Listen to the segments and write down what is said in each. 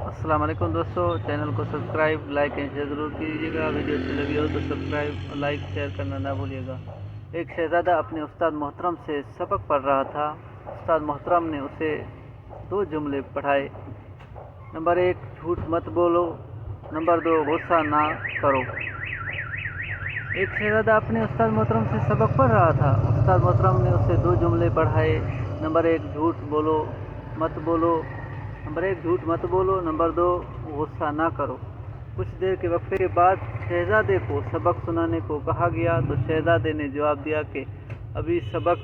अस्सलाम वालेकुम दोस्तों, चैनल को सब्सक्राइब लाइक एंड शेयर ज़रूर कीजिएगा। वीडियो अच्छी लगी हो तो सब्सक्राइब लाइक शेयर करना ना भूलिएगा। एक शहज़ादा अपने उस्ताद मोहतरम से सबक पढ़ रहा था। उस्ताद मोहतरम ने उसे दो जुमले पढ़ाए। नंबर 1, झूठ मत बोलो। नंबर 2, गुस्सा ना करो। एक शहज़ादा अपने उस्ताद मोहतरम से सबक पढ़ रहा था। उस्ताद मोहतरम ने उसे दो जुमले पढ़ाए। नंबर 1, झूठ मत बोलो। नंबर 1, झूठ मत बोलो। नंबर 2, गुस्सा ना करो। कुछ देर के वक्फे के बाद शहज़ादे को सबक सुनाने को कहा गया तो शहज़ादे ने जवाब दिया कि अभी सबक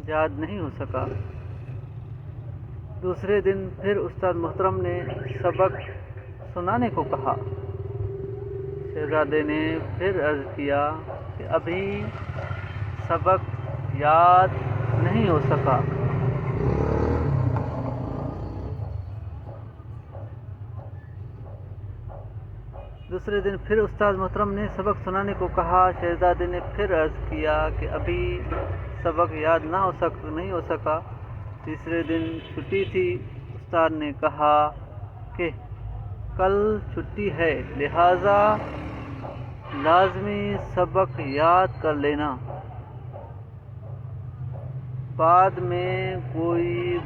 याद नहीं हो सका। दूसरे दिन फिर उस्ताद मोहतरम ने सबक सुनाने को कहा। शहज़ादे ने फिर अर्ज़ किया कि अभी सबक याद नहीं हो सका। दूसरे दिन फिर उस्ताद मोहतरम ने सबक सुनाने को कहा। शहज़ादे ने फिर अर्ज़ किया कि अभी सबक याद नहीं हो सका। तीसरे दिन छुट्टी थी। उस्ताद ने कहा कि कल छुट्टी है, लिहाजा लाज़मी सबक याद कर लेना। बाद में कोई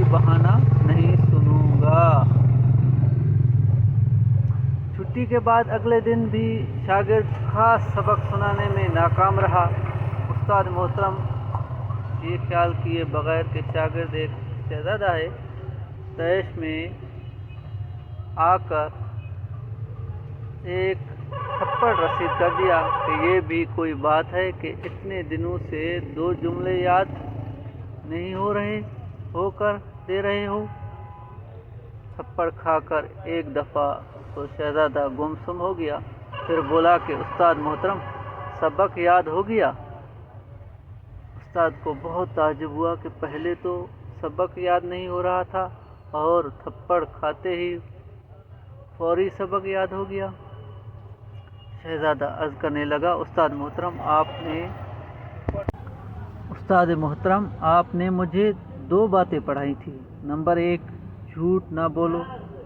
बहाना नहीं सुनूंगा। छुट्टी के बाद अगले दिन भी शागिर्द खास सबक सुनाने में नाकाम रहा। उस्ताद मोहतरम ये ख्याल किए बगैर कि शागिर्द एक शहज़ादा है, तैश में आकर एक थप्पड़ रसीद कर दिया कि ये भी कोई बात है कि इतने दिनों से दो जुमले याद नहीं होकर दे रहे हो। थप्पड़ खाकर एक दफ़ा तो शहज़ादा गुमसुम हो गया, फिर बोला कि उस्ताद मोहतरम, सबक याद हो गया। उस्ताद को बहुत ताज्जुब हुआ कि पहले तो सबक याद नहीं हो रहा था और थप्पड़ खाते ही फौरी सबक याद हो गया। शहज़ादा अर्ज़ करने लगा, उस्ताद मोहतरम आपने मुझे दो बातें पढ़ाई थी। नंबर 1, झूठ ना बोलो।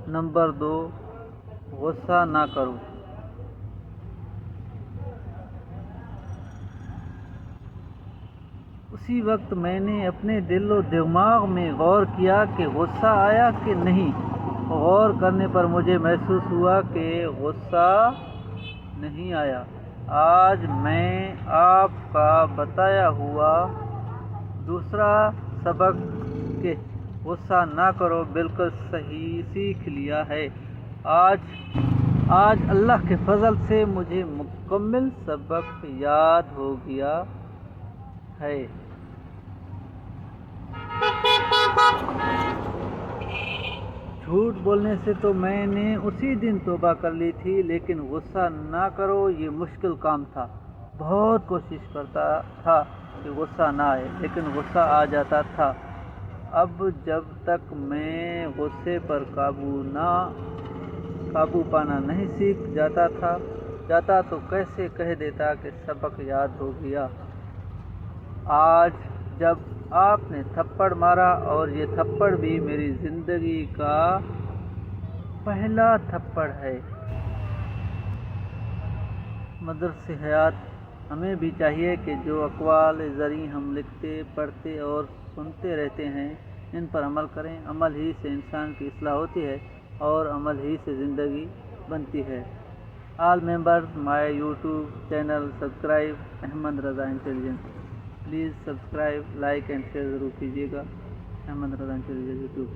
नंबर 2, गुस्सा ना करो। उसी वक्त मैंने अपने दिल और दिमाग में गौर किया कि गुस्सा आया कि नहीं। गौर करने पर मुझे महसूस हुआ कि गुस्सा नहीं आया। आज मैं आपका बताया हुआ दूसरा सबक कि गुस्सा ना करो बिल्कुल सही सीख लिया है। आज अल्लाह के फजल से मुझे मुकम्मल सबक याद हो गया है। झूठ बोलने से तो मैंने उसी दिन तौबा कर ली थी, लेकिन गुस्सा ना करो ये मुश्किल काम था। बहुत कोशिश करता था कि गुस्सा ना आए, लेकिन गुस्सा आ जाता था। अब जब तक मैं गुस्से पर काबू पाना नहीं सीख जाता तो कैसे कह देता कि सबक याद हो गया। आज जब आपने थप्पड़ मारा, और ये थप्पड़ भी मेरी ज़िंदगी का पहला थप्पड़ है। मदरसे हयात हमें भी चाहिए कि जो अक़वाल ज़री हम लिखते, पढ़ते और सुनते रहते हैं, इन पर अमल करें। अमल ही से इंसान की इस्लाह होती है और अमल ही से ज़िंदगी बनती है। All members my YouTube channel subscribe Ahmad Raza intelligence. Please subscribe like and share ज़रूर कीजिएगा। Ahmad Raza intelligence YouTube.